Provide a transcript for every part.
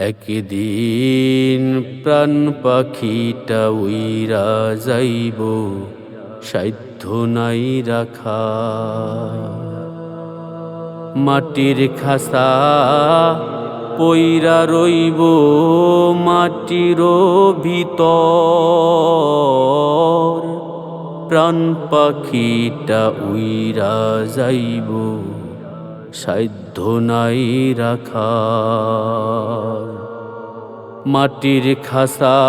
একদিন প্রাণ পাখিটা উইরা যাইব, সাধ্য নাই রাখা। মাটির খাসা পইরা রইব মাটির ভিতর, প্রাণ পাখিটা উইরা যাইব, সাধ্য নাই রাখা। মাটির খাসা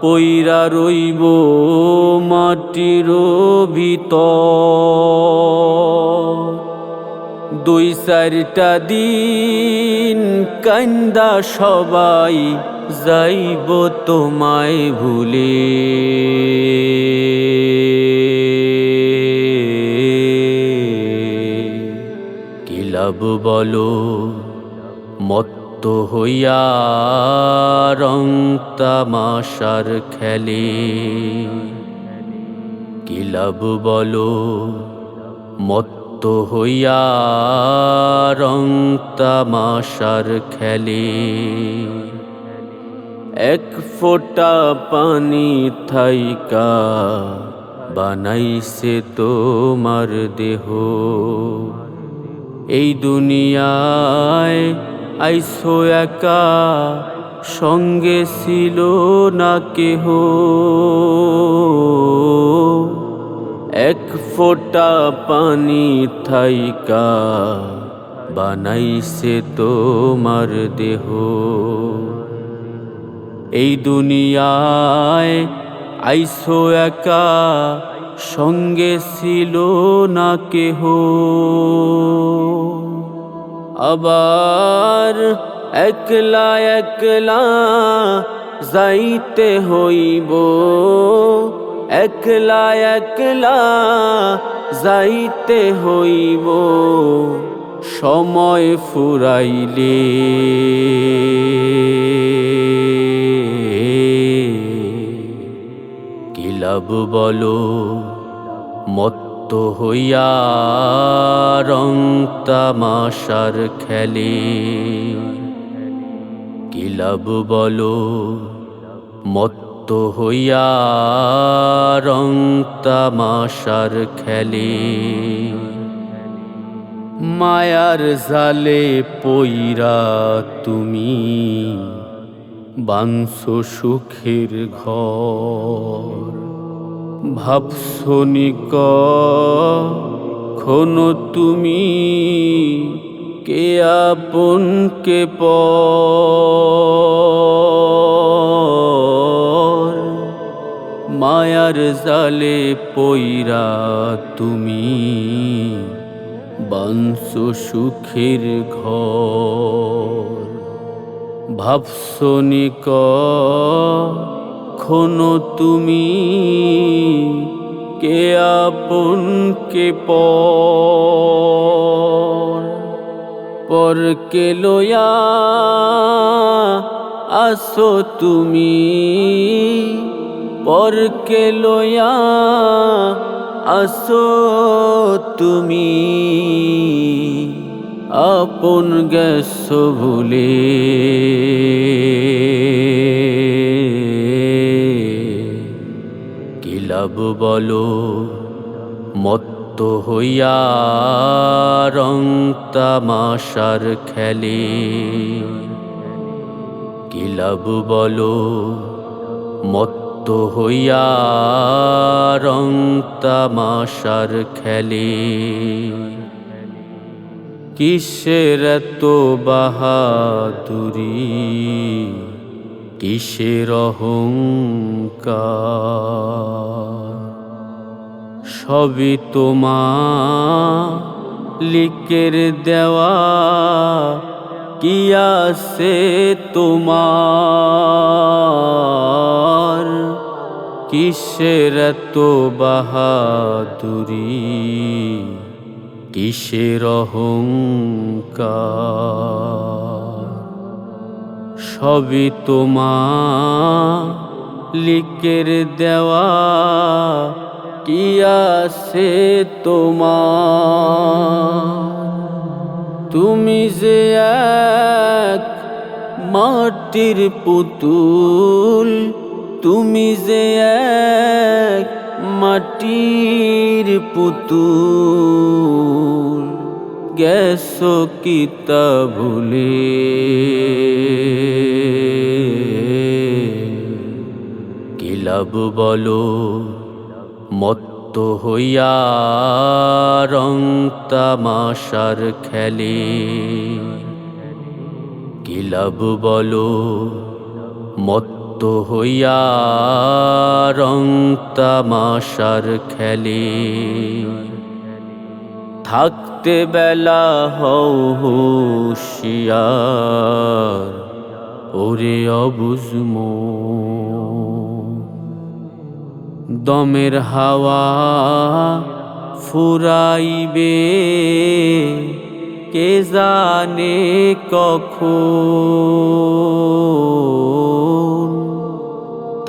পইরা রইব মাটির ভিতর, দুই চারটা দিন কান্দা সবাই যাইব তোমায় ভুলে। কি লাভ বলো মত্ত হইয়া রং তামাশার খেলে, কি লাভ বলো মত্ত হইয়া রং তামাশার খেলে। এক ফোঁটা পানি থাইকা বানাইছে তোমার দেহ, এই দুনিয়ায় আইসো একা, সঙ্গে ছিল না কেহ। এক ফোঁটা পানি থাইকা বানাইছে তোমার দেহ, এই দুনিয়ায় আইসো একা, সঙ্গে ছিল না কেহ। আবার একলা একলা যাইতে হইব, একলা একলা যাইতে হইব, সময় ফুরাইলে। কি লাভ বলো মত্ত হইয়া রং তামাশার খেলে, কি লাভ বলো মত্ত হইয়া রং তামাশার খেলে। মায়ার জালে পইরা তুমি বানছো সুখের ঘর, ভাবছো কখনো তুমি কে আপন কে পর। মায়ার জালে পইরা তুমি বানছো সুখের ঘর, ভাবছো কখনো তুমি কে আপন কে পর। পরকে লইয়া আসো তুমি, পরকে লইয়া আসো তুমি, আপন গেছো ভুলে। কি লাভ বলো মত্ত হইয়া রং তামাশার খেলে, কি লাভ বলো মত্ত হইয়া রং তামাশার খেলে। কিসের এত বাহাদুরি, কিসের অহংকার, সবই মালিকের দেওয়া, কি আছে তোমার। কিসের এত বাহাদুরি, কিসের অহংকার, সবই মালিকের দেওয়া, কি আছে তোমার। তুমি যে এক মাটির পুতুল, তুমি যে এক মাটির পুতুল, গেছো কি তা ভুলে? কি লাভ বলো মত্ত হইয়া রং তামাশার খেলে? কি লাভ বলো মত্ত হইয়া রং তামাশার খেলে? থাকতে বেলা হও হুঁশিয়ার, ওরে অবুঝ মন। দমের হাওয়া ফুরাইবে কে জানে কখন?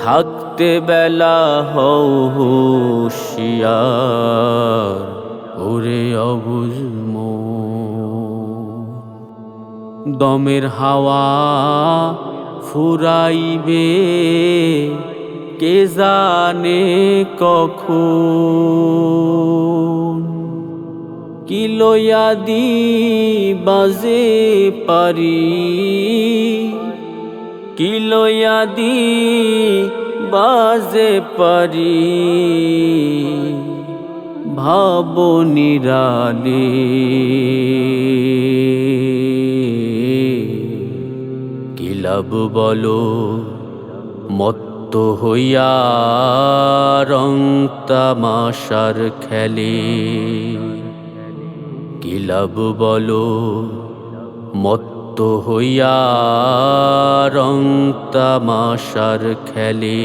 থাকতে বেলা হও হুঁশিয়ার, ওরে অবুঝ মন। দমের হাওয়া ফুরাইবে কে জানে কখন? কি লইয়া দি বাজে পারি, কি লইয়া দি বাজে পারি, ভাবো নিরালে। কি লাভ বলো মত্ত হইয়া রং তামাশার খেলে? কি লাভ বলো মত্ত হইয়া রং তামাশার খেলে?